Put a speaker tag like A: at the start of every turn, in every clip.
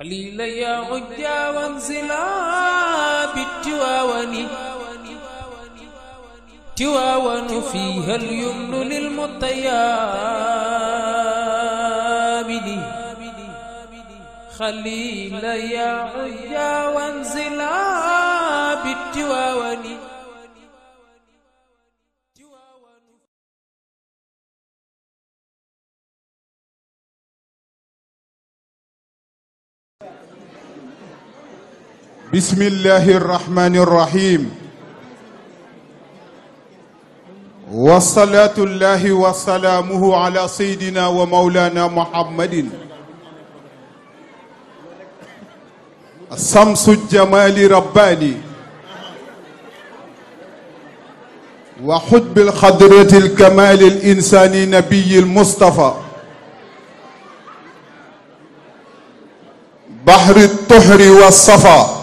A: خليل يا عجا وانزلا بالتواون تواون فيها اليمن للمطيابد خليل يا عجا وانزلا بالتواون.
B: بسم الله الرحمن الرحيم والصلاة الله وسلامه على سيدنا ومولانا محمد الشمس الجمال رباني وحب الخضرة الكمال الإنساني نبي المصطفى بحر الطهر والصفا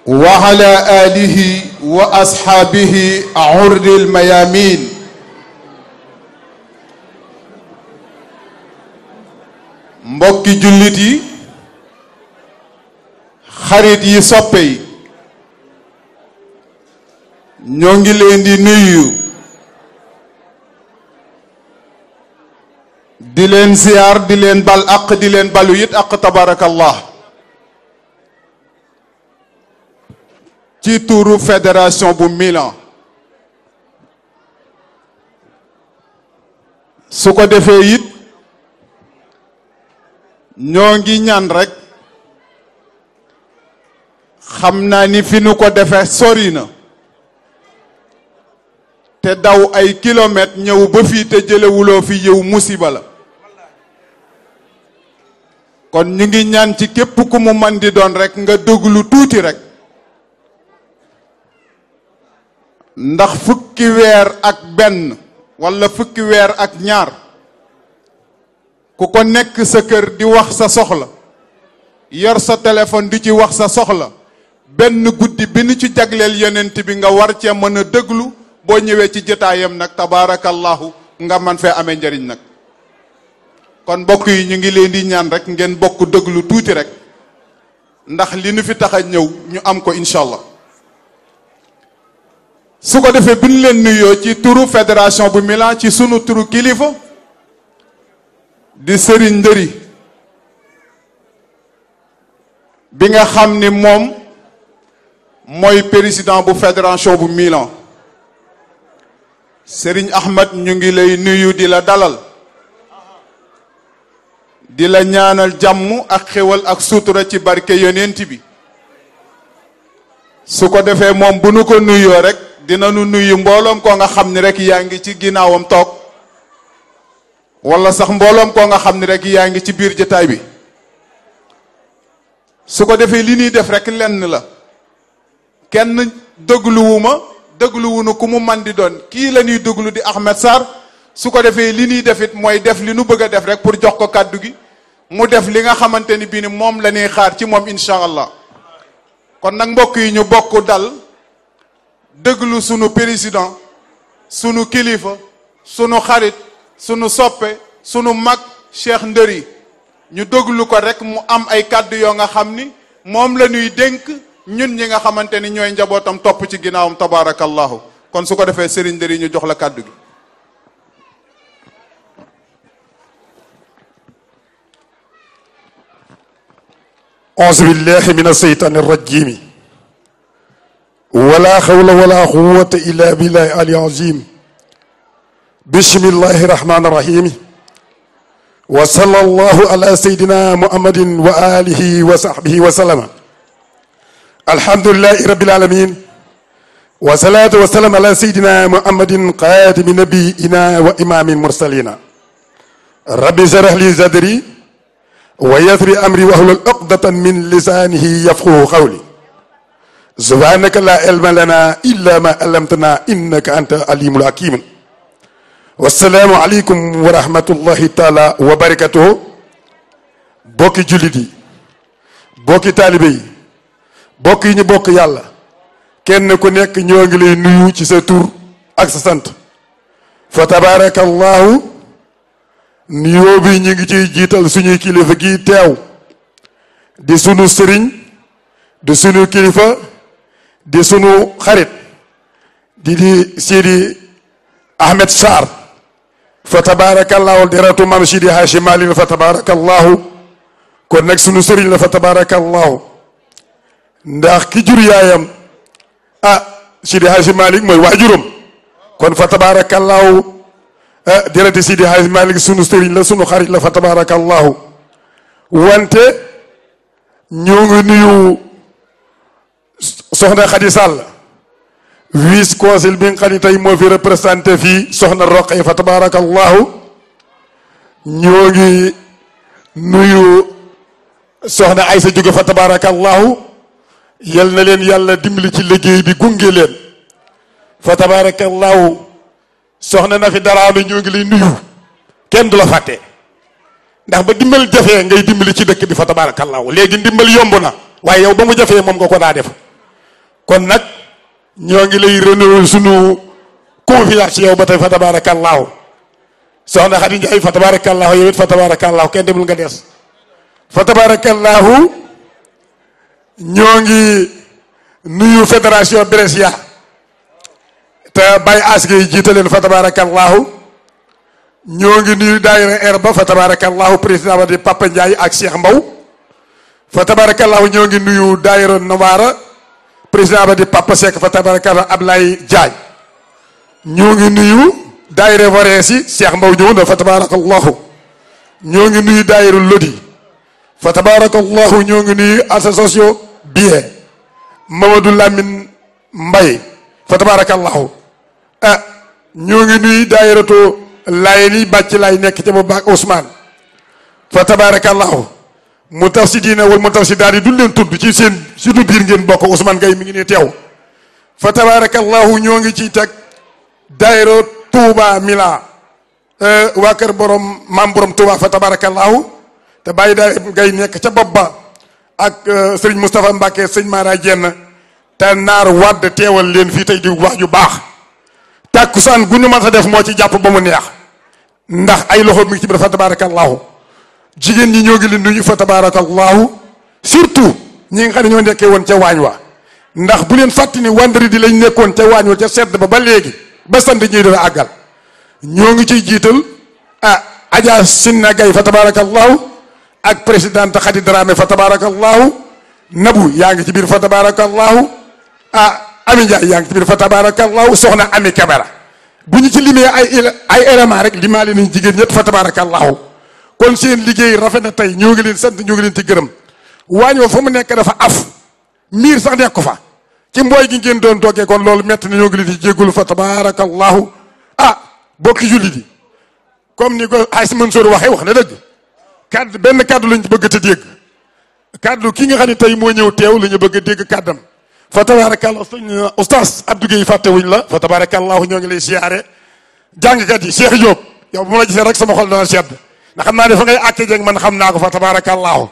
B: وعلى آله وأصحابه عر الميامين. mbokki jullit yi xarit yi soppe yi ñoo ngi leen di nuyu di leen ziyaar di leen bal aq di leen balu it aq tabarakallah ci turu fédération bu Milan. su ko defee it ñoo ngi ñaan rek xam naa ni fi nu ko defee sori na te daw ay kilomètres ñëw ba fii te jëlewuloo fi yow musiba la kon ñu ngi ñaan ci képp ku mu man di doon rek nga déglu tuuti rek ndax fukki weer ak benn walla fukki weer ak ñaar ku ko nekk sa kër di wax sa soxla yor sa téléphone di ci wax sa soxla benn guddi bi nu ci jagleel yonent bi nga war cee mën a déglu boo ñëwee ci jotaayam nag tabaarakallahu nga man fee amee njariñ nag kon mbokk yi ñu ngi leen di ñaan rek ngeen bokk déglu tuuti rek ndax li nu fi tax a ñëw ñu am ko incha allah. su ko defee bi ñu leen nuyoo ci turu fédération bu Milan ci sunu turu kilifa di Serigne Ndëri bi nga xam ni moom mooy président bu fédération bu Milan. Serigne Ahmed ñu ngi lay nuyu di la dalal di la ñaanal jàmm ak xéwal ak sutura ci barke yonent bi su ko defee moom bu nu ko nuyoo rek dina nu nuyu mbooloom koo nga xam ni rek yaa ngi ci ginnaawam toog wala sax mbooloom koo nga xam ni rek yaa ngi ci biir jotaay bi su ko defee li ñuy def rek lenn la kenn dégluwunu ku mu man di doon kii la ñuy déglu di Ahmed Sarr su ko defee li ñuy def it mooy def li nu bëgg a def rek pour jox ko kàddu gi mu def li nga xamante ni bii ni moom la ñuy xaar ci moom incha allah kon nag mbokk yi ñu bokk dal déglu sunu président sunu kilifa sunu xarit sunu soppe sunu mag Cheikh Ndëri ñu déglu ko rek mu am ay kàddu yoo nga xam ni moom la ñuy dénk ñun ñi nga xamante ni ñooy njabootam topp ci ginnaawam tabaarakallahu kon su ko defee Serigne Ndëri ñu jox la kàddu gi.
C: auzu billahi mina shaytaani rajiim wala xawla wala quwwata illa billahi ali azim bismillahi rahmani rahim wa sallallahu ala sayyidina muhammadin wa alihi wa sahbihi wa sallama alhamdulillahi rabbil alamin wa salatu wa salam ala sayyidina muhammadin qadimi nabiyina wa imamil mursalina rabbi shrah li sadri wa yassir amri wahlul uqdatan min lisanihi yafqahu qawli subhanaka la ilma lana illa ma allamtana innaka anta alimul hakim wassalaamu aleykum wa rahmatullahi taala wa barakatuhu bokki jullit yi bokki taalibe yi bokk yi ñu bokk yàlla kenn ku nekk ñoo ngi lay nuyu ci sa tur ak sa sant fa tabarakallahu nuyoo bi ñu ngi ciy jiital suñuy kilifa gi teew di sunu sëriñ di sunu kilifa di sunu xarit di Sidi Ahmed Sarr fa tabarakallahu deratu mam Sidi Hachim Malick fa tabarakallahu kon nag sunu sëriñ la fa tabarakallahu ndax ki jur yaayam Sidi Hachim Malick mooy waajuram kon fa tabarakallahu derati Sidi Hachim Malick sunu sëriñ la sunu xarit la fa tabarakallahu wante ñoo ngi nuyu soxna Khady Sall vice consul bi nga xam ne tey moo fi représenté fii soxna Roqe fa tabarakallahu ñoo ngi nuyu soxna Aysa jóge fa tabarakallahu yal na leen yàlla dimbali ci liggéey bi gunge leen fa tabarakallahu soxna na fi daraame ñoo ngi lay nuyu kenn du la fàtte ndax ba dimbal jafee ngay dimbali ci dëkk bi fa tabarakallahu léegi ndimbal yomb na waaye yow ba mu jafee moom nga ko daa def kon nag ñoo ngi lay renouveler sunu confiance ci yow ba tey fa tabarakallahu soxna Xadi Njaay fa tabarakallahu yow it fa tabarakallahu kenn demul nga des fa tabarakallahu ñoo ngi nuyu fédération Brescia te Baye Asgay jiite leen fa tabarakallahu ñoo ngi nuyu daayira Erba fa tabarakallahu président ba di Papa Ndiaye ak Cheikh Mbow fa tabarakallahu ñoo ngi nuyu daayira Nawara président ba di Papa Seck fa tabarakallahu Ablaye Diagne ñoo ngi nuyu daayira Voreesi Cheikh Mbow ñëw na fa tabarakallahu ñoo ngi nuyu daayira Lodi fa tabarakallahu ñoo ngi nuyu association Biye Mamadou Lamine Mbaye fa tabarakallahu ñoo ngi nuyu daayiratu Layeni bàcc lay nekk ca bu baax Ousmane fa tabarakallahu mu taw si diina wala mu taw si daal di du leen tudd ci seen surtout biir ngeen bokk Ousmane Gaye mi ngi ne teew fa tabarakallahu ñoo ngi ciy teg daayira Touba Mila waa kër borom maam borom Touba fa tabarakallahu te bàyyi daay ngay nekk ca bopp ba ak sëriñ Moustapha Mbacke sëñ Mara Jenn te naar wadd teewal leen fii tey di wax ju baax tàkkusaan gu ñu mën a def moo ci jàpp ba mu neex ndax ay loxo mi ngi ci biir fa tabarakallahu jigéen ñi ñoo ngi leen nuyu fa tabarakallahu surtout ñi nga xam ne ñoo nekkee woon ca waañ wa ndax bu leen fàttali ni vendredi lañ nekkoon ca waañ wa ca sedd ba léegi ba sant ñuy dina àggal ñoo ngi ciy jiital Adja Sinna Gaye fa tabarakallahu ak présidente Khady Dramé fa tabarakallahu Nabu yaa ngi ci biir fa tabarakallahu Ami Ndiaye yaa ngi ci biir fa tabarakallahu soxna Ami Kabara bu ñu ci limee ay éléments rek limaale nañ jigéen ñëpp fa tabarakallahu kon seen liggéey rafet na tey ñoo ngi leen sant ñoo ngi leen ci gërëm waañoo fa mu nekk dafa af miir sax nekk ko fa ci mbooy gi ngeen doon toggee kon loolu metti na ñoo ngi leen di jéggulu fa tabarakallahu bokki jullit yi comme ni ko Aïs Mansour waxee wax na dëgg kaddu benn kaddu lañ bëgg te dégg kaddu ki nga xam ne tey moo ñëw teew la ñu bëgg a dégg kaddam fa tabarakallahu sëñ oustaz Abdou Guèye fàttewuñ la fa tabarakallahu ñoo ngi lay siyaare jàngkat yi Cheikh Diop yow bu ma la gisee rek sama xol dana sedd ndax xam naa ne fa ngay àkke jeg man xam naa ko fa tabarakallahu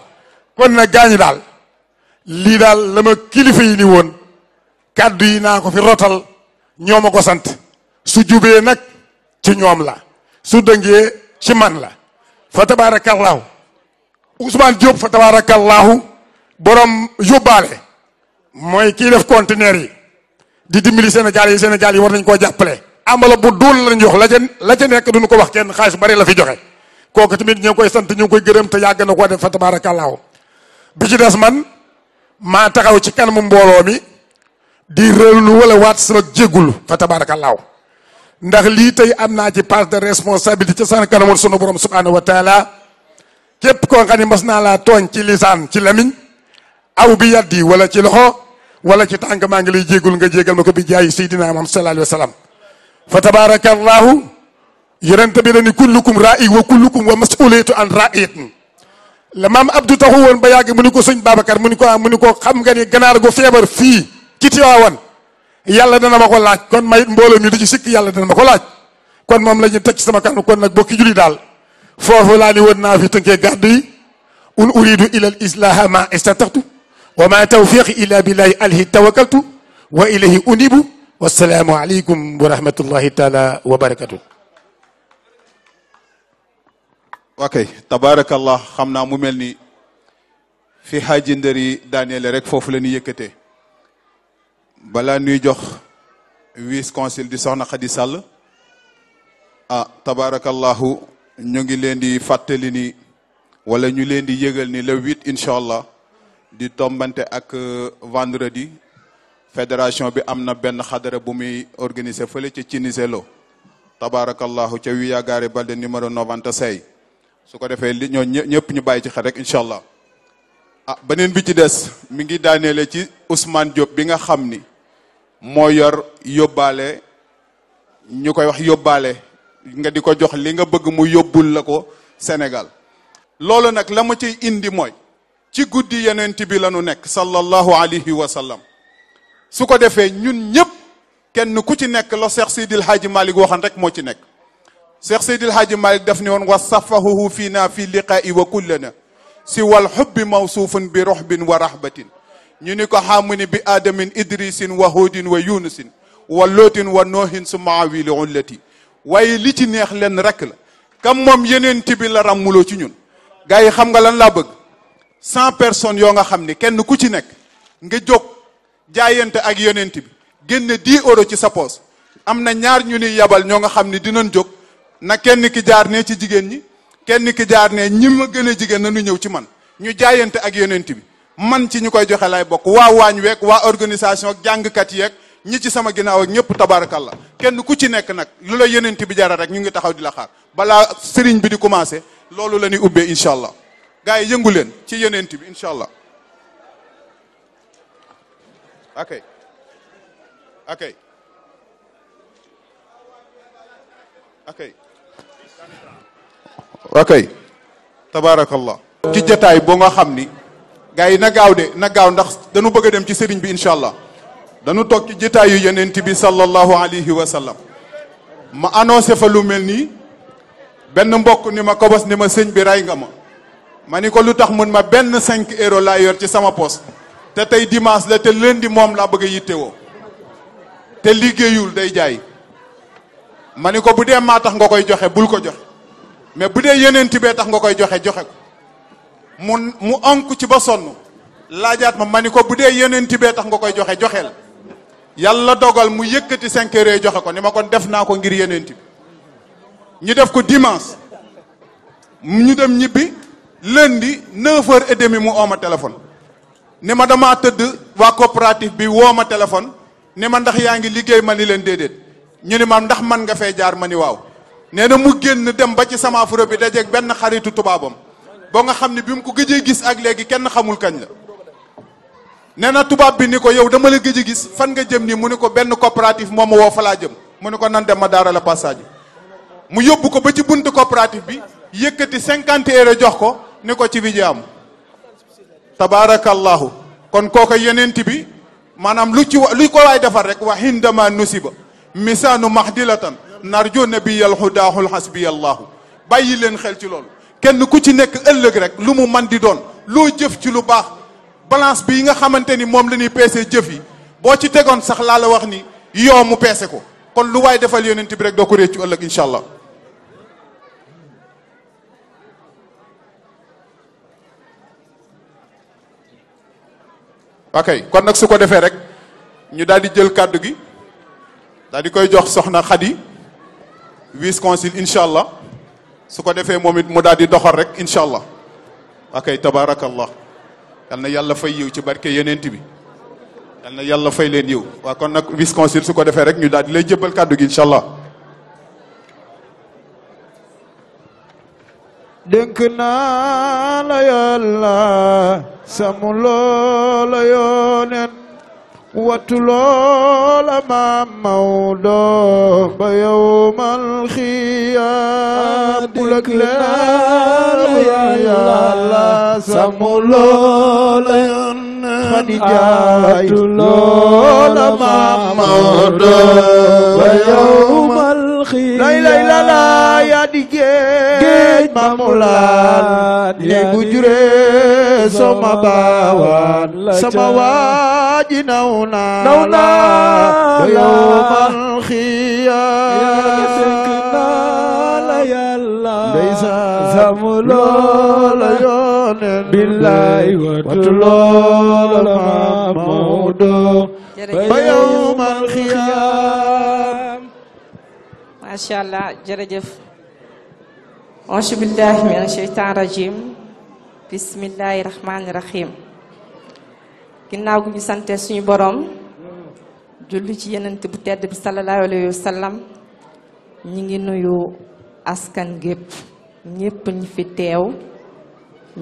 C: kon nag gaañi daal lii daal la ma kilifa yi ni woon kaddu yi naa ko fi rotal ñoo ma ko sant su jubee nag ci ñoom la su dëngee ci man la fa tabarakallahu Ousmane Diop fa tabarakallahu borom yóbbaale mooy kii def conteneur yi di dimbali Sénégal yi war nañ koo jàppale ambala bu duul lañ jox la ca nekk duñu ko wax kenn xaalis bari la fi joxe kooku tamit ñu ngi koy sant ñu ngi koy gërëm te yàgg na koo def fa tabarakallahu bi ci des man maa taxaw ci kanamu mbooloo mi di rëlu wala waat sama jéggul fa tabarakallahu ndax lii tey am naa ci part de responsabilité sa kanamoon sunu borom subhanahu wa taala képp koo xam ne mas naa laa tooñ ci lisaan ci lamiñ aw bi yaddi wala ci loxo wala ci tànk maa ngi lay jéggul nga jégal ma ko bi jaay Seydina Muhammad sallallahu alayhi wa sallam fa tabarakallahu yonent bi dani kullukum ra'i wa kullukum wa mas'ulatu an ra'iyatin la maam Abdou taxu woon ba yàgg mu ni ko sëñ Babacar mu ni ko xam nga ni ganaar gu feebar fii ci Tiwaawan yàlla dana ma ko laaj kon mayit mbooloo mi du ci sikk yàlla dana ma ko laaj kon moom la ñu teg ci sama kanam kon nag bokki julli daal foofu laa ni woon naa fi tënkee gàddu yi in uridu ila al islaha ma istata'tu wa ma tawfiqi illa billahi alayhi tawakkaltu wa ilayhi unibu wassalaamu aleykum wa rahmatullahi taala wa barakatuh
B: ok tabarakallah xam naa mu mel ni fi Hadji Ndari Daniel rek foofu la ñuy yëkkatee balaa ñuy jox vice consul di soxna Khady Sall tabarakallahu ñu ngi leen di fàttali ni wala ñu leen di yëgal ni le 8 incha allah di tombante ak vendredi fédération bi am na benn xadara bu muy organiser fële ca Ciniselo tabarakallahu ca Wiya Gare Balde numéro 96 su ko defee li ñoo ñëpp ñu bàyyi ci xel rek incha allah beneen bi ci des mi ngi daaneele ci Ousmane Diop bi nga xam ni moo yor yóbbaale ñu koy wax yóbbaale nga di ko jox li nga bëgg mu yóbbul la ko Sénégal loolu nag la ma ciy indi mooy ci guddi yonent bi la nu nekk sallallahu alayhi wa sallam su ko defee ñun ñëpp kenn ku ci nekk la Cheikh Seydil Hadji Malick waxan rek moo ci nekk Cheikh Seydil Hadji Malick daf ni woon wa safahuhu fiina fi liqaa'i wa kullana si wal hubbi mawsuufun bi rohbin wa rahbatin ñu ni ko xamuni bi aadamin idrisin wa hudin wa yunusin wa lootin wa noohin summa awili ullati waaye li ci neex leen rek la kam moom yonent bi la ràmmuloo ci ñun gars yi xam nga lan laa bëgg 100 personnes yoo nga xam ni kenn ku ci nekk nga jóg jaayante ak yonent bi génne 10 euros ci sa poos am na ñaar ñu ni yabal ñoo nga xam ni dinañ jóg na kenn ki jaar ne ci jigéen ñi kenn ki jaar ne ñi ma gën a jigéen na ñu ñëw ci man ñu jaayante ak yonent bi man ci ñu koy joxe lay bokk waa waañ week waa organisation ak jàngkat yeeg ñi ci sama ginnaaw ak ñëpp tabarakallah kenn ku ci nekk nag lu la yonent bi jara rek ñu ngi taxaw di la xaar balaa sëriñ bi di commencé loolu la ñuy ubbee incha allah gars yi yëngu leen ci yonent bi incha allah ok ok ok ok tabarakallah ci jotaay boo nga xam ni gars yi na gaaw de na gaaw ndax dañu bëgg a dem ci sëriñ bi incha allah dañu toog ci jotaayu yonent bi sallallahu alayhi wa sallam ma annoncé fa lu mel nii benn mbokk ni ma kobos ni ma sëñ bi ray nga ma ni ko lu tax mun ma benn 5 euros laa yor ci sama poste te tey dimanche la te lundi moom laa bëgg a yittewoo te liggéeyul day jaay ma ni ko bu dee maa tax nga koy joxe bul ko joxe mais bu dee yonent bee tax nga koy joxe joxe ko mu onk ci ba sonn laajaat ma ni ko bu dee yonent bee tax nga koy joxe joxeel yàlla dogal mu yëkkati 5 euros yi joxe ko ni ma kon def naa ko ngir yonent bi ñu def ko dimanche ñu dem ñibbi lundi 9h30 mu ooma téléphone ni ma damaa tëdd waa coopérative bi woo ma téléphone ni ma ndax yaa ngi liggéey ma ni leen déedéet ñu ni ma ndax man nga fee jaar ma ni waaw nee na mu génn dem ba ci sama furo bi dajeeg benn xaritu tubaabam boo nga xam ne bi mu ko gëjee gis ak léegi kenn xamul kañ la nee na tubaab bi ni ko yow dama la gëj a gis fan nga jëm nii mu ni ko benn coopérative moom ma woo fa laa jëm mu ni ko nan dem ma daara la passage mu yóbbu ko ba ci buntu coopérative bi yëkkati 50 euros jox ko ni ko ci bi jaam tabarakallahu kon kooka yonent bi maanaam lu ko waay defar rek wa hindama nusiba misaanu mahdilatan narju nabiyal hudaahul hasbiyallahu bàyyi leen xel ci loolu kenn ku ci nekk ëllëg rek lu mu man di doon loo jëf ci lu baax balance bi yi nga xamante ni moom la ñuy peese jëf yi boo ci tegoon sax laa la wax ni yoo mu peese ko kon lu waay defal yonent bi rek doo ko réccu ëllëg incha allah ok kon nag su ko defee rek ñu daal di jël kàddu gi daal di koy jox soxna Khady vice consul incha allah su ko defee moom it mu daal di doxal rek incha allah ok tabarakallah yal na yàlla fay yiw ci barke yonent bi yal na yàlla fay leen yiw waa kon nag vice consul su ko defee rek ñu daal di lay jëbbal kàddu gi incha allah
D: dénk naa la yàlla samu loola yoonen wattu loola maam Maodo ba yawmal xiyaam bulak naa la yàlla samu loola yoonen Xadijaatu loola maam Maodo ba yawmal xiyaam lay la la yaa di géej mamulaan léegu jure sama baawaan sama waaji naw naa la yawmal xiyaam
A: la yàlla
D: ndeysaan samu loola yoonen
A: billaay
D: watu loola maam Maodo ba yawmal xiyaam.
E: macha allah jërëjëf. auzu billahi mina sheytaan rajim bismillahi rahmaani rahim. ginnaaw gu ñu sante suñu borom julli ci yenent bu tedd bi sallallahu alayhi wa sallam ñi ngi nuyu askan gépp ñépp ñi fi teew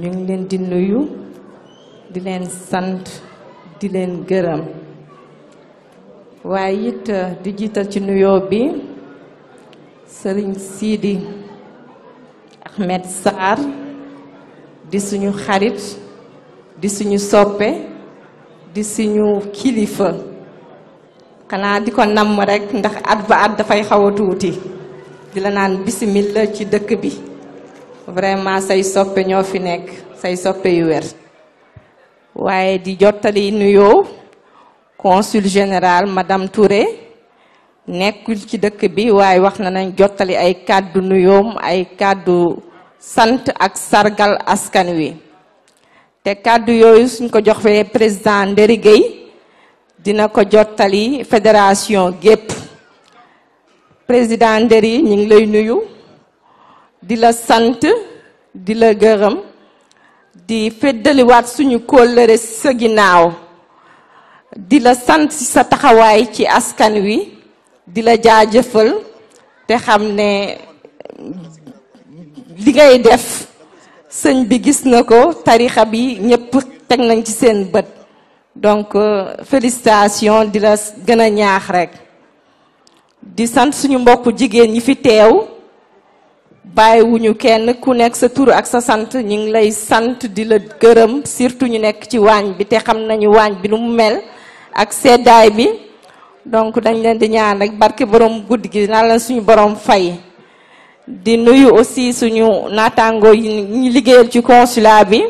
E: ñu ngi leen di nuyu di leen sant di leen gërëm waaye it di jiital ci nuyoo bi sëriñ Sidi Ahmed Sarr di suñu xarit di suñu soppe di suñu kilifa xanaa di ko namm rekk ndax at ba at dafay xaw a tuuti di la naan bisimilla ci dëkk bi vraiment say soppe ñoo fi nekk say soppe yu wér waaye di jottali nuyoo consul général madame Touré nekkul ci dëkk bi waaye wax na nañ jottali ay kàddu nuyoom ay kàddu sant ak sargal askan wi te kàddu yooyu suñ ko joxee président Nderi Gueye dina ko jottali fédération gépp président Nderi ñu ngi lay nuyu di la sant di la gërëm di feddaliwaat suñu kóllëre sa ginnaaw di la sant ci sa taxawaay ci askan wi di la jaajëfal te xam ne li ngay def sëñ bi gis na ko tarixa bi ñëpp teg nañ ci seen bët donc félicitations di la gën a ñaax rek di sant suñu mbokku jigéen ñi fi teew bàyyiwuñu kenn ku nekk sa tur ak sa sant ñu ngi lay sant di la gërëm surtout ñu nekk ci waañ bi te xam nañu waañ bi nu mu mel ak seddaay bi donc dañ leen di ñaan rek barke borom guddi gi na leen suñu borom fay di nuyu aussi suñu naataango yi ñu liggéeyal ci consulat bi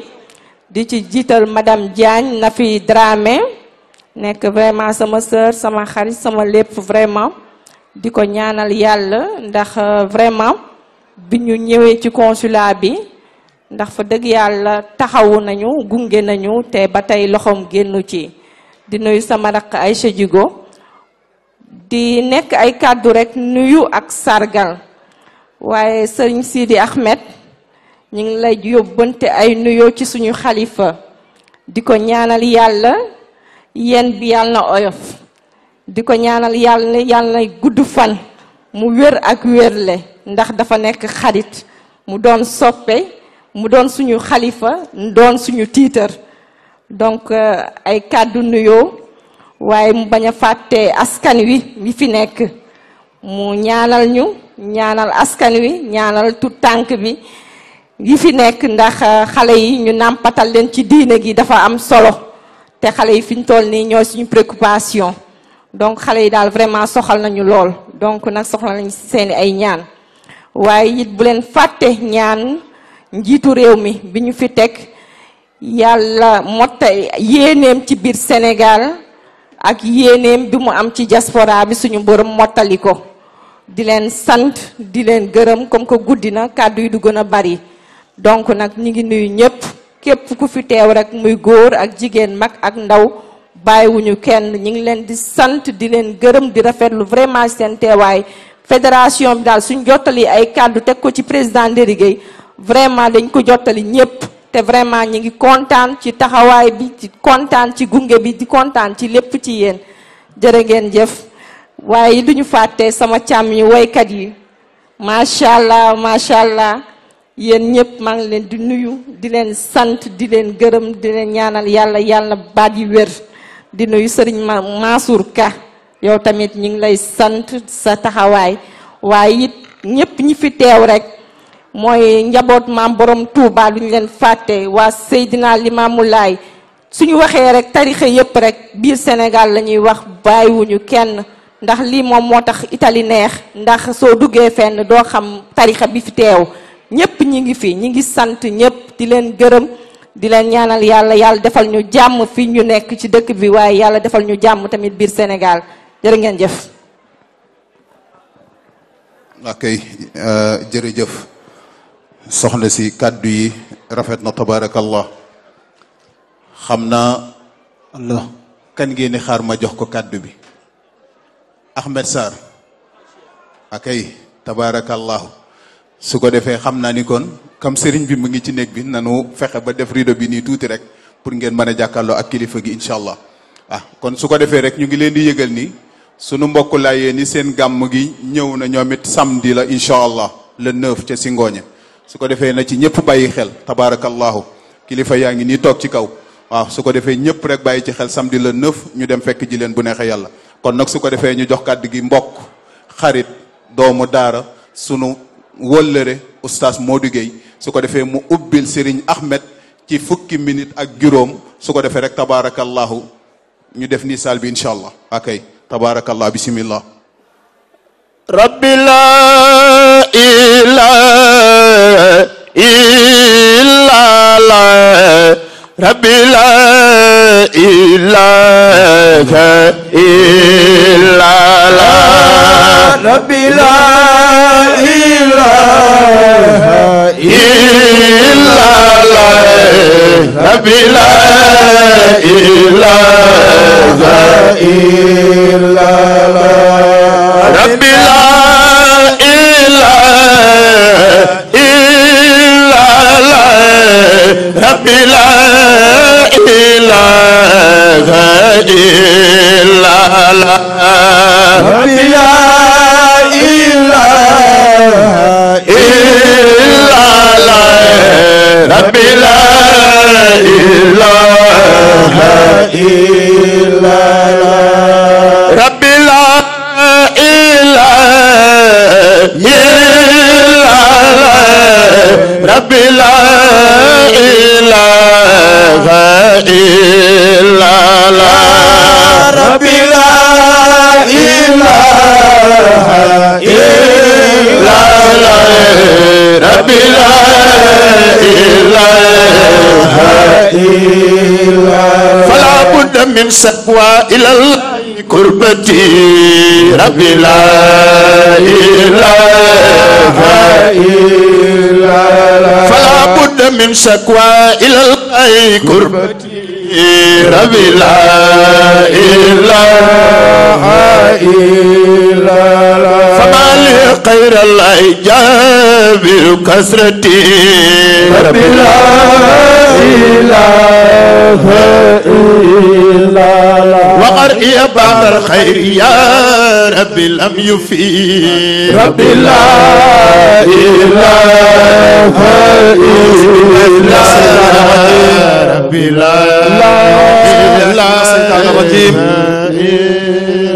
E: di ci jiital madame Diagne Nafi Dramé nekk vraiment sama sœur sama xarit sama lépp vraiment di ko ñaanal yàlla ndax vraiment bi ñu ñëwee ci consulat bi ndax fa dëgg yàlla taxawu nañu gunge nañu te ba tey loxoom génnu ci di nuyu sama rakk Aïcha Djigo di nekk ay kàddu rek nuyu ak sargal waaye sëriñ Sidi Ahmed ñu ngi lay yóbbante ay nuyoo ci suñu xalifa di ko ñaanal yàlla yéen bi yàlla na oyof di ko ñaanal yàlla na gudd fan mu wér ak wérle ndax dafa nekk xarit mu doon soppe mu doon suñu xalifa doon suñu tiitar donc ay kàddu nuyoo waaye mu bañ a fàtte askan wi fi nekk mu ñaanal ñu ñaanal askan wi ñaanal tout tànk bi yi fi nekk ndax xale yi ñu nàmpatal leen ci diine gi dafa am solo te xale yi fi ñu toll nii ñooy suñu préoccupation donc xale yi daal vraiment soxal nañu lool donc nag soxla nañu seeni ay ñaan waaye it bu leen fàtte ñaan njiitu réew mi bi ñu fi teg yàlla motta yéeneem ci biir Sénégal ak yéeneem bi mu am ci diaspora bi suñu borom mottali ko di leen sant di leen gërëm comme que guddi na kàddu yi du gën a bari donc nag ñi ngi nuyu ñëpp képp ku fi teew rek muy góor ak jigéen mag ak ndaw bàyyiwuñu kenn ñi ngi leen di sant di leen gërëm di rafetlu vraiment seen teewaay fédération bi daal suñ jottali ay kàddu teg ko ci président Nderi Gueye vraiment dañ ko jottali ñëpp te vraiment ñi ngi kontaan ci taxawaay bi ci kontaan ci gunge bi di kontaan ci lépp ci yéen jërë ngeen jëf waaye duñu fàtte sama càmm yi woykat yi macha allah yéen ñëpp maa ngi leen di nuyu di leen sant di leen gërëm di leen ñaanal yàlla baat yi wér di nuyu sëriñ Mansour Ka yow tamit ñu ngi lay sant sa taxawaay waaye it ñëpp ñi fi teew rek mooy njaboot maam borom Touba duñu leen fàtte waa Seydina Limaamu Laay suñu waxee rek tarixa yëpp rek biir Sénégal la ñuy wax bàyyiwuñu kenn ndax lii moom moo tax Italie neex ndax soo duggee fenn doo xam tarixa bi fi teew ñëpp ñi ngi fi ñi ngi sant ñëpp di leen gërëm di leen ñaanal yàlla defal ñu jàmm fi ñu nekk ci dëkk bi waaye yàlla defal ñu jàmm tamit biir Sénégal jërë ngeen jëf.
B: ok jërëjëf soxna si kàddu yi rafet na tabarakallah xam naa Allah kan ngeen di xaar ma jox ko kàddu bi Ahmed Sarr akay tabarakallahu su ko defee xam naa ni kon comme sëriñ bi mu ngi ci néeg bi nanu fexe ba def rido bi nii tuuti rek pour ngeen mën a jàkkaarloo ak kilifa gi incha allah kon su ko defee rek ñu ngi leen di yëgal ni sunu mbokk laayee ni seen gàmm gi ñëw na ñoom it samedi la incha allah le 9 ca Singoñe su ko defee na ci ñëpp bàyyi xel tabarakallahu kilifa yaa ngi nii toog ci kaw waaw su ko defee ñëpp rek bàyyi ci xel samedi le 9 ñu dem fekk ji leen bu neexee yàlla kon nag su ko defee ñu jox kàddu gi mbokk xarit doomu daara sunu wóllëre oustaz Modou Gueye su ko defee mu ubbil Serigne Ahmed ci fukki minute ak juróom su ko defee rek tabarakallahu ñu def ni saal bi incha allah akay tabarakallah bismillah
F: rabbi la ilaha illa la rabbi la ilaha illa la rabbi la ilaha illa la rabbi la ilaha illa la rabbi la ilaha illa la rabbi la ilaha illa la rabbi la ilaha illa la rabbi la ilaha illa la rabbi la rabbi la ilaha illa la rabbi la ilaha illa la rabbi la ilaha illa fala budda min sakwa ila قربتي ربي لا إله إلا الله فلا بد من شكوى إلى الله قربتي ربي لا إله إلا الله فما لي خير الله جابر كسرتي ربي لا إله إلا الله وقرئي بعد الخير يا ربي لم يفي ربي لا إله إلا ربي لا إله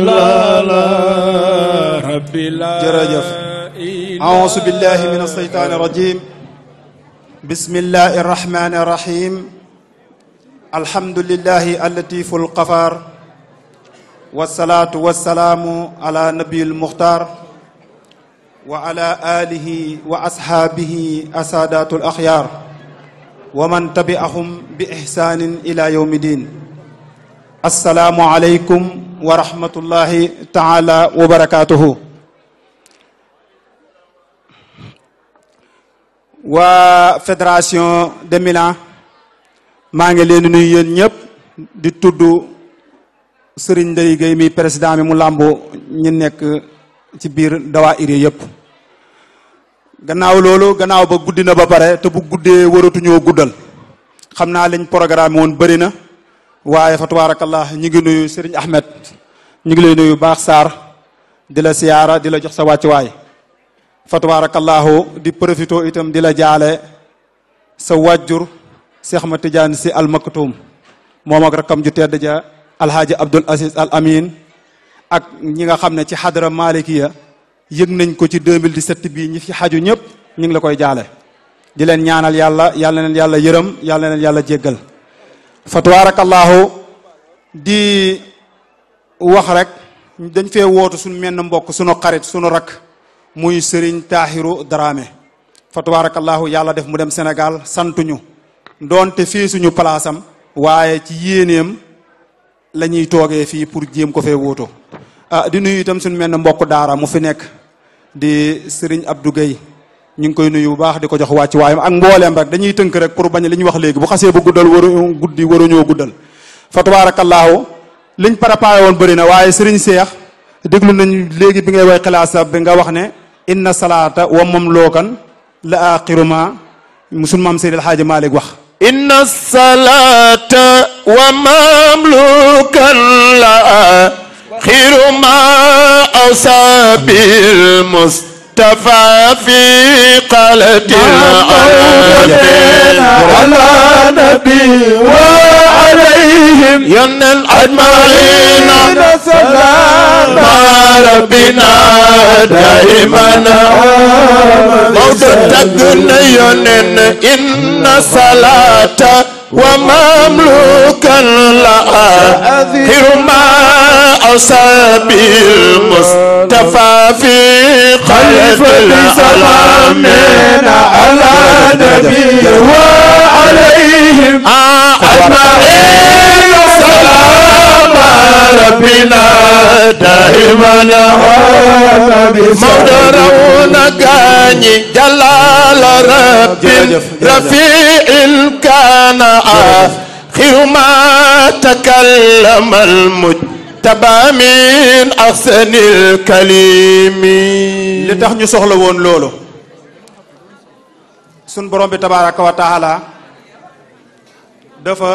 F: إلا ربي لا
G: جرجف أعوذ بالله من الشيطان الرجيم بسم الله الرحمن الرحيم الحمد لله اللطيف الغفار والصلاة والسلام على نبي المختار وعلى آله وأصحابه السادات الأخيار ومن تبعهم بإحسان إلى يوم الدين السلام عليكم ورحمة الله تعالى وبركاته وفدراسيون de Milan maa ngi leen di nuyu yéen ñëpp di tudd Serigne Ndeye Gueye mi président mi mu làmbu ñi nekk ci biir dawaayir yëpp gannaaw loolu gannaaw ba guddi na ba pare te bu guddee waratuñoo guddal xam naa liñ programme woon bëri na waaye fa tabarakallah ñu ngi nuyu Serigne Ahmed ñu ngi lay nuyu baax Sarr di la siyaara di la jox sa wàccuwaay fa tabarakallahu di profito itam di la jaale sa wàjjur Cheikh Ahmad Tidiane Sy Al Maktoum moom ak rakam ju tedd ja Alhaji Abdul Aziz Al Amin ak ñi nga xam ne ci xadra malikiya yëg nañ ko ci 2017 bii ñi fi xaju ñëpp ñu ngi la koy jaale di leen ñaanal yàlla yàlla leen yàlla yërëm yàlla leen yàlla jéggal fa tabarakallahu di wax rek dañ fee wootu suñu menn mbokk suñu xarit suñu rak muy Serigne Tahiru Dramé fa tabarakallahu yàlla def mu dem Sénégal santuñu doonte fii suñu palaasam waaye ci yéeneem la ñuy toogee fii pour jéem ko fee wóoto di nuyu itam suñu mel ne mbokk daara mu fi nekk di Serigne Abdou Gueye ñu ngi koy nuyu bu baax di ko jox wàcc waayam ak mbooleem rek dañuy tënk rek pour bañ li ñu wax léegi bu xasee bu guddal waruñoo guddal fa tabaarakallaahu liñ préparé woon bëri na waaye sëriñ Seex déglu nañ léegi bi ngay way xilaasa bi nga wax ne inna salaata wa mamlookan la axiru ma musul maam Seydi El Hadji Malick wax
F: inna salaata wa mamlukan la axiru ma awsa bil mustafa fi qalatil ala nabi wa alayhim yanal ajmaina salam rabbina daiman mawta tagna yonen inna salata wa mamlukan la akhiru ma asabil mustafa fi qalbil alamina ala nabi wa alayhim ajma'in salam rabbina daiman mawdarawna gani jalal rabbil rafi'il kana آخر ما تكلم المجتبى من أحسن الكلم
G: li tax ñu soxla woon loolu sun borom bi tabaraka wa taala dafa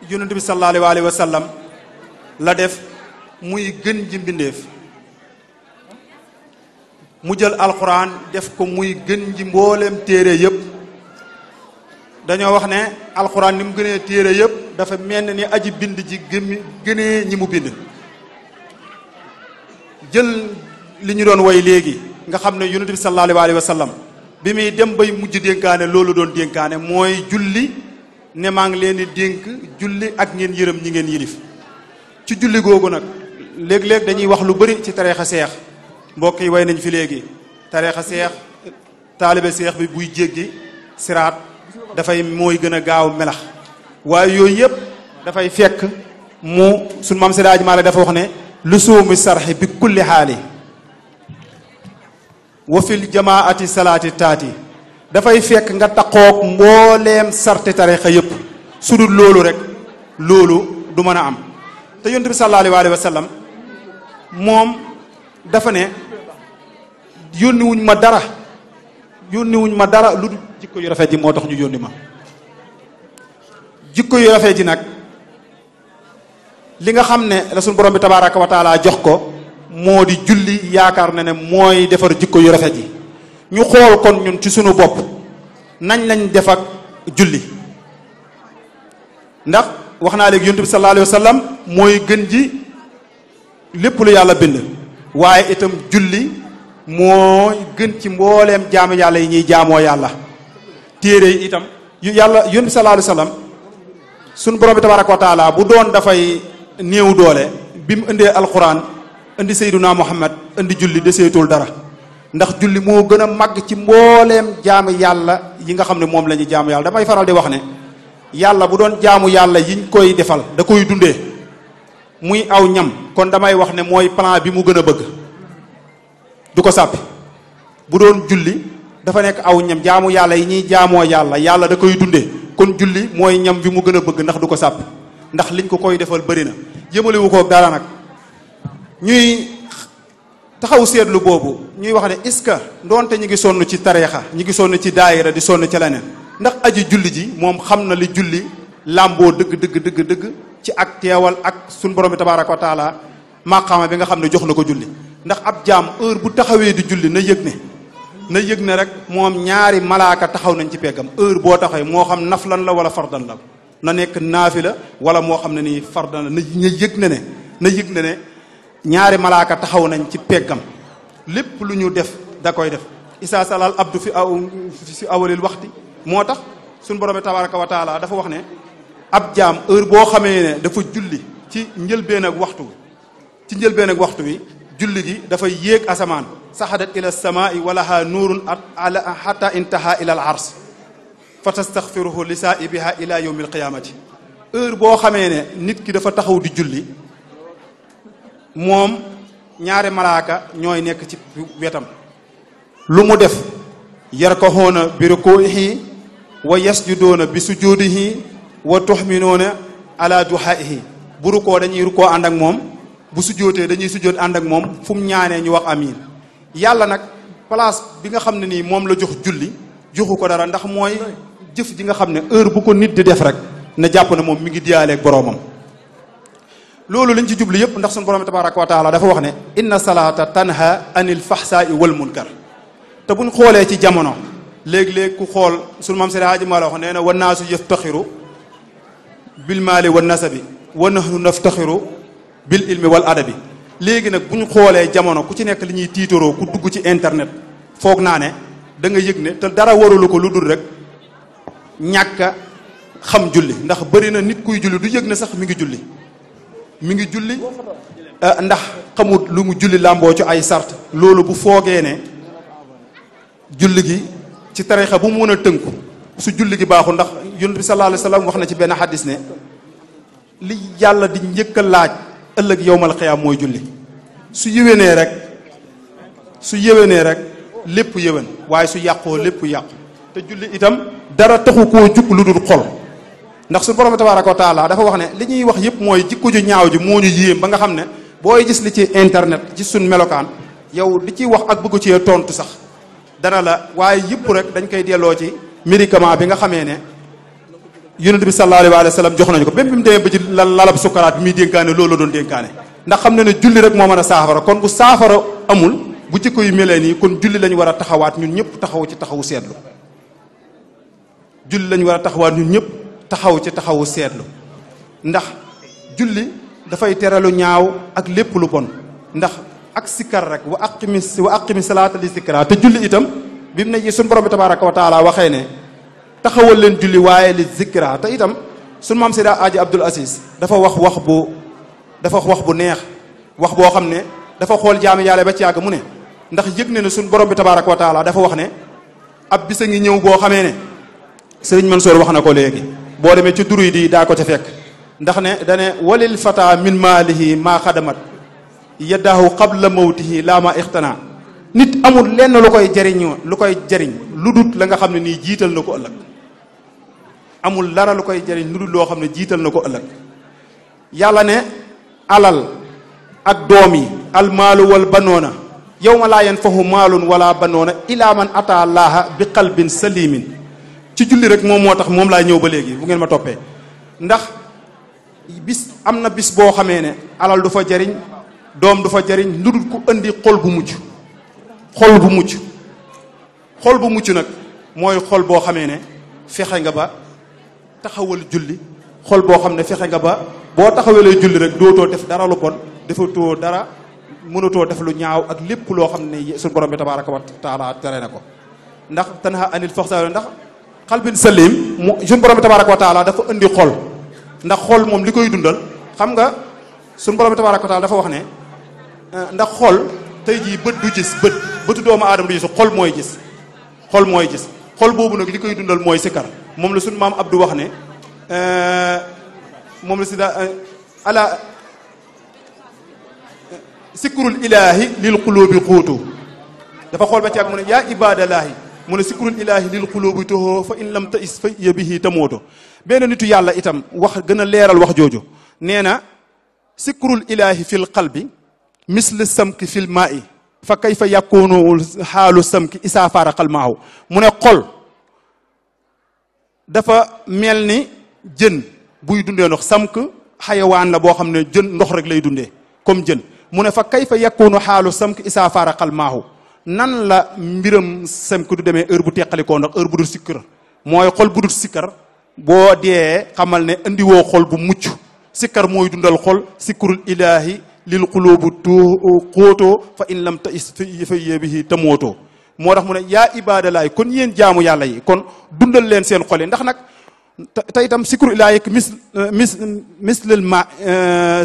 G: yonent bi sallallahu alayhi wa sallam la def muy gën ji mbindeef mu jël alquran def ko muy gën ji mbooleem téere yépp dañoo wax ne alxuraan ni mu gënee téere yëpp dafa mel ni aji bind ji gënee ñi mu bind jël li ñu doon way léegi nga xam ne yonent bi sallallahu alayhi wa sallam bi muy dem bay mujj dénkaane loolu doon dénkaane mooy julli ne maa ngi leen di dénk julli ak ngeen yërëm ñi ngeen yilif ci julli googu nag léeg-léeg dañuy wax lu bari ci tareexa seex mbokk yi way nañ fi léegi tareexa seex taalibe seex bi buy jéggi siraat dafay mooy gën a gaaw melax waaye yooyu yëpp dafay fekk mu suñ maam Seydi Hadji Malick dafa wax ne lusuumi sarxi bi kulli xaali wa fil jamaati salaati taati dafay fekk nga taqoog mbooleem sarti tarixa yëpp su dul loolu rek loolu du mën a am te yonent bi sallallahu alayhi wa sallam moom dafa ne yónniwuñ ma dara lu jikko yu rafet ji moo tax ñu yónni ma jikko yu rafet ji nag li nga xam ne la suñu borom bi tabaaraka wa taala jox ko moo di julli yaakaar na ne mooy defar jikko yu rafet yi ñu xool kon ñun ci sunu bopp nañ lañ def ak julli ndax wax naa léegi yonent bi sallallahu alayhi wa sallam mooy gën ji lépp lu yàlla bind waaye itam julli mooy gën ci mbooleem jaamu yàlla yi ñuy jaamoo yàlla téere yi itam yu yàlla yonent bi sallallahu alayhi wa sallam sunu borom bi tabaaraka wa taala bu doon dafay néew doole bi mu indee alquran indi sayduna muhammad indi julli deseetul dara ndax julli moo gën a màgg ci mbooleem jaamu yàlla yi nga xam ne moom la ñuy jaamu yàlla damay faral di wax ne yàlla bu doon jaamu yàlla yiñ koy defal da koy dundee muy aw ñam kon damay wax ne mooy plan bi mu gën a bëgg du ko sàppi bu doon julli dafa nekk aw ñam jaamu yàlla yi ñuy jaamoo yàlla da koy dundee kon julli mooy ñam bi mu gën a bëgg ndax du ko sàppi ndax liñ ko koy defal bëri na yëmalewu koog dara nag ñuy taxaw seetlu boobu ñuy wax ne est-ce que ndoonte ñi ngi sonn ci tareexa ñi ngi sonn ci daayira di sonn ci leneen ndax aji julli ji moom xam na li julli làmboo dëgg ci ak teewal ak suñ borom bi tabaaraka wa taala maqaama bi nga xam ne jox na ko julli ndax ab jaam heure bu taxawee di julli na yëg ne rek moom ñaari malaaka taxaw nañ ci peggam heure boo taxawee moo xam naflan la wala fardan la na nekk naafila wala moo xam ne nii fardan la na yëg ne ñaari malaaka taxaw nañ ci peggam lépp lu ñu def da koy def isa salal abdu fi awalil waxti moo tax suñ borom bi tabaraka wa taala dafa wax ne ab jaam heure boo xamee ne dafa julli ci njëlbeen ak waxtu wi julli gi dafay yéeg asamaan saxadat ila samaa'i walaha nuurun hatta intaha ila al ars fa tastaxfiruhu li saa'ibiha ila yawmi alqiyamati heure boo xamee ne nit ki dafa taxaw di julli moom ñaari malaaka ñooy nekk ci wetam lu mu def yarkahuuna bi rukuihi wa yasjuduuna bi sujudihi wa tuhminuuna ala duhaihi bu rukoo dañuy rukoo ànd ak moom bu sujjootee dañuy sujjoot ànd ak moom fu mu ñaanee ñu wax amiin yàlla nag place bi nga xam ne nii moom la jox julli joxu ko dara ndax mooy jëf ji nga xam ne heure bu ko nit di def rek na jàpp ne moom mi ngi diyaaleeg boroomam loolu lañ ci jublu yëpp ndax suñu borom tabaraka wa taala dafa wax ne inna salaata tanha anil fahsaai wal munkar te buñ xoolee ci jamono léeg-léeg ku xool sunu maam Seydi Haaji Maalik wax nee na wa naasu yaftaxiru bil maali wa nasabi wa nahnu naftaxiru bil ilmi wal adabi léegi nag bu ñu xoolee jamono ku ci nekk li ñuy tiitaroo ku dugg ci internet foog naa ne da nga yëg ne te dara waralu ko lu dul rek ñàkk a xam julli ndax bëri na nit kuy julli du yëg ne sax mi ngi julli ndax xamut lu mu julli làmboo ci ay sart loolu bu foogee ne julli gi ci tarixa bu mu mën a tënku su julli gi baaxul ndax yonent bi sallallahu alayhi wa sallam wax na ci benn xadis ne li yàlla di njëkk a laaj ëllëg yowmal xiyaam mooy julli su yéwénee rek lépp yéwén waaye su yàqoo lépp yàqu te julli itam dara taxu koo jug lu dul xol ndax su borom tabaraka wa taala dafa wax ne li ñuy wax yëpp mooy jikko ju ñaaw ji moo ñu yéem ba nga xam ne booy gis li ci internet ci suñ melokaan yow di ciy wax ak bëgg ci tontu sax dana la waaye yëpp rek dañ koy delloo ci médicament bi nga xamee ne yonent bi sallallahu alayhi wa sallam jox nañu ko même bi mu demee ba ci lalab sukkaraat bi muy dénkaane loolu la doon dénkaane ndax xam ne ne julli rek moo mën a saafara kon bu saafara amul bu jikko yu melee nii kon julli lañu war a taxawaat ñun ñëpp taxaw ci taxawu seetlu julli lañu war a taxawaat ñun ñëpp taxaw ci taxawu seetlu ndax julli dafay teralu ñaaw ak lépp lu bon ndax ak sikkar rek wa aqimi salaata li sikra te julli itam bi mu ne suñu borom bi tabaraka wa taala waxee ne taxawal leen julli waaye li zikra te itam suñu maam Seydi Aji Abdul Aziz dafa wax wax bu neex wax boo xam ne dafa xool jaami yàlla ba ci yàgg mu ne ndax yëg ne ne suñu borom bi tabaraka wa taala dafa wax ne ab bisa ngi ñëw boo xamee ne Sëriñ Mansour wax na ko léegi boo demee ci duru yi di daa ko ca fekk ndax ne dane walil fata min maalihi maa xadamat yaddahu qabla mawtihi laa ma ixtana nit amul lenn lu koy jariñ lu dut la nga xam ne nii jiital na ko ëllëg amul dara lu koy jariñ lu dut loo xam ne jiital na ko ëllëg yàlla ne alal ak doom yi almaalu wal banoona yawma laa yanfahu maalun wala banoona ila man ata allaha bi qalbin salimin ci julli rek moom moo tax moom laa ñëw ba léegi bu ngeen ma toppee ndax bis am na bis boo xamee ne alal du fa jariñ doom du fa jariñ lu dul ku indi xol bu mucc xol bu mucc nag mooy xol boo xamee ne fexe nga ba taxawal julli xol boo xam ne fexe nga ba boo taxawalee julli rek dootoo def dara lu bon defatoo dara mënatoo def lu ñaaw ak lépp loo xam ne suñu borom bi tabaraka wa taala tere na ko ndax tanha anil faxsa ndax xalbin salim mu suñu borom bi tabaraka wa taala dafa indi xol ndax xol moom li koy dundal xam nga suñu borom bi tabaraka wa taala dafa wax ne ndax xol tey jii bët du gis bëtu doomu aadama du gis xol mooy gis xol boobu nag li koy dundal mooy sikkar moom la suñu maam Abdou wax ne moom la si daa ala sikrul ilaahi lil qulubi xuutu dafa xool ba ci ak mu ne yaa ibadallaahi mu ne sikrul ilaahi lil qulubi toho fa in lam tais fa iya bihi tamooto benn nitu yàlla itam wax gën a leeral wax jooju nee na sikrul ilaahi fil qalbi misle samki fil maa'i fa kayfa yakunu xaalu samki isaa faaraqal maahu mu ne xol dafa mel ni jën buy dundee ndox samk xayawaan la boo xam ne jën ndox rek lay dundee comme jën mu ne fa kayfa yakunu xaalu samk isaa faaraqal maahu nan la mbiram samk du demee heure bu teqalikoo ndax heure bu dul sikkar mooy xol bu dul sikkar boo dee xamal ne indiwoo xol bu mucc sikkar mooy dundal xol sikkurul ilaahi lil qulubu xóotoo fa in lam tais fa yébihi tamootoo moo tax mu ne yaa ibadalaay kon yéen jaamu yàlla yi kon dundal leen seen xol yi ndax nag te itam sikru ilaahi mislil ma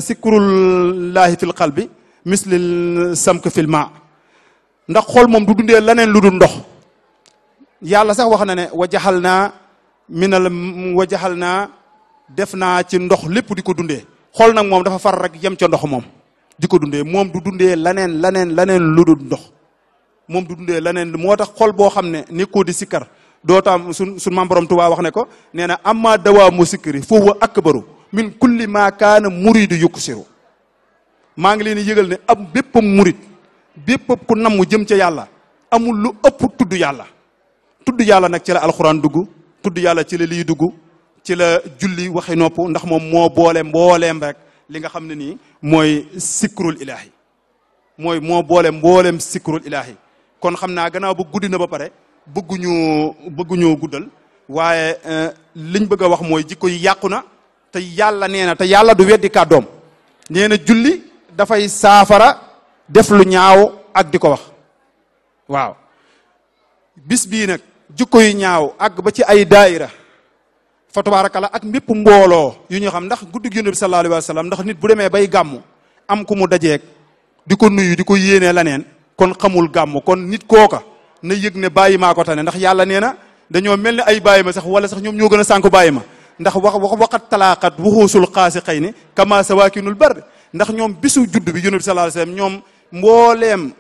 G: sikrullaahi fil qalbi mislil samk fil ma ndax xol moom du dundee leneen lu dul ndox yàlla sax wax na ne wajaxal naa def naa ci ndox lépp di ko dundee xol nag moom dafa far rek yem ca ndox moom di ko dundee moom du dundee laneen lu dul ndox moom du dundee leneen moo tax xol boo xam ne nekkoo di sikkar doo taam sun maam borom Tuubaa wax ne ko nee na amma dawaa mu sikkari fa huwa akbaru min kulli ma kaana muridu yuksiru maa ngi leen di yëgal ne am bépp murid bépp ku namm jëm ca yàlla amul lu ëpp tudd yàlla nag ci la alxuraan dugg tudd yàlla ci la lii dugg ci la julli waxi nopp ndax moom moo boole mbooleem rek li nga xam ne nii mooy sikrul ilaahi moo boole mbooleem sikrul ilaahi kon xam naa gannaaw ba guddi na ba pare bëgguñu guddal waaye liñ bëgg a wax mooy jikko yi yàqu na te yàlla nee na te yàlla du weddi kàddoom nee na julli dafay saafara def lu ñaaw ak di ko wax waaw bis bii nag jikko yu ñaaw àgg ba ci ay daayira fa tabaarakalla ak mépp mbooloo yu ñu xam ndax guddi Yonent bi sallallahu alayhi wa sallam ndax nit bu demee bay gàmmu am ku mu dajeeg di ko nuyu di ko yéenee laneen kon xamul gàmmu kon nit kooka na yëg ne bàyyi maa ko tane ndax yàlla nee na dañoo mel ne ay bàyyi ma sax wala sax ñoom ñoo gën a sànku bàyyi ma ndax waxat talaaxat wuxuusul xaasi xëy ni kama sawaakinul bar ndax ñoom bisu judd bi Yonent bi sallallahu alayhi wa sallam ñoom mbooleem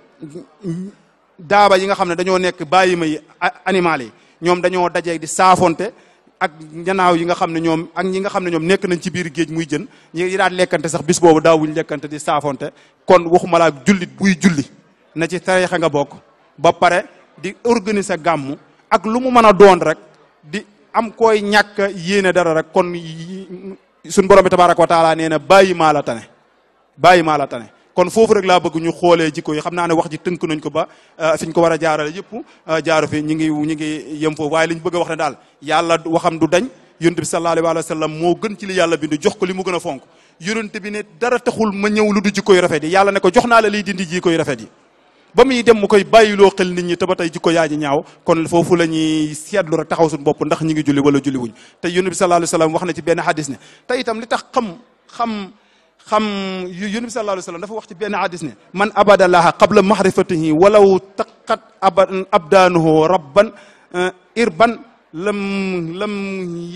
G: daaba yi nga xam ne dañoo nekk bàyyi ma yi animal yi ñoom dañoo dajeeg di saafonte ak ñanaaw yi nga xam ne ñoom ak ñi nga xam ne ñoom nekk nañ ci biir géej muy jën ñi daan lekkante sax bis boobu daawuñ lekkante di saafonte kon waxuma laa jullit buy julli na ci tariixa nga bokk ba pare di organiser gàmmu ak lu mu mën a doon rek di am koy ñàkk yéene dara rek kon suñ borom bi tabaaraka wa taala nee na bàyyi maa la tane kon foofu rek laa bëgg ñu xoolee jikko yi xam naa ne wax ji tënk nañ ko ba fi ñu ko war a jaarale yëpp jaaru fi ñi ngi yem foofu waaye li ñu bëgg a wax ne daal yàlla waxam du dañ yonent bi sallallahu alayhi wa sallam moo gën ci li yàlla bind jox ko li mu gën a fonk yonent bi ne dara taxul ma ñëw lu du jikko yu rafet yi yàlla ne ko jox naa la liy dindi jikko yu rafet yi ba muy dem mu koy bàyyiloo xel nit ñi te ba tey jikko yaa ji ñaaw kon foofu la ñuy seetlu rek taxaw suñu bopp ndax ñi ngi julli wala julli wuñ te yonent bi sallallahu alayhi wa sallam wax na ci benn hadis ne te itam li tax xam yonent bi sallallahu alayhi wa sallam dafa wax ci benn hadis ne man abadalaha qabla mahrifatihi walaw taqat abdaanuhu rabban irban lam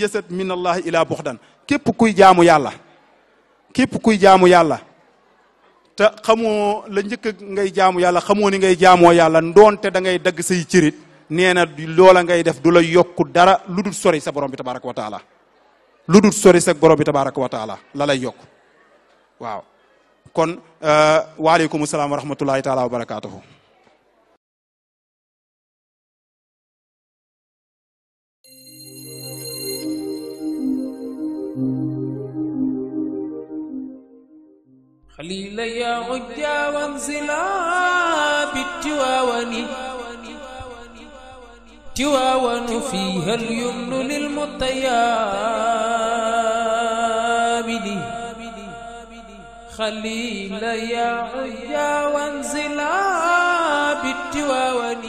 G: yasat min allahi ila buxdan képp kuy jaamu yàlla te xamoo la njëkk ngay jaamu yàlla xamoo ni ngay jaamoo yàlla ndoonte da ngay dagg say cërit nee na loola ngay def du la yokku dara lu dul sori sa borom bi tabaraka wa taala la lay yokk waaw kon waaleykum salaam wa rahmatullahi taala wa barakatuhu
A: خليل يا عجا وانزلا بالتواون تواون فيها اليمن للمطيابد خليل يا عجا وانزلا بالتواون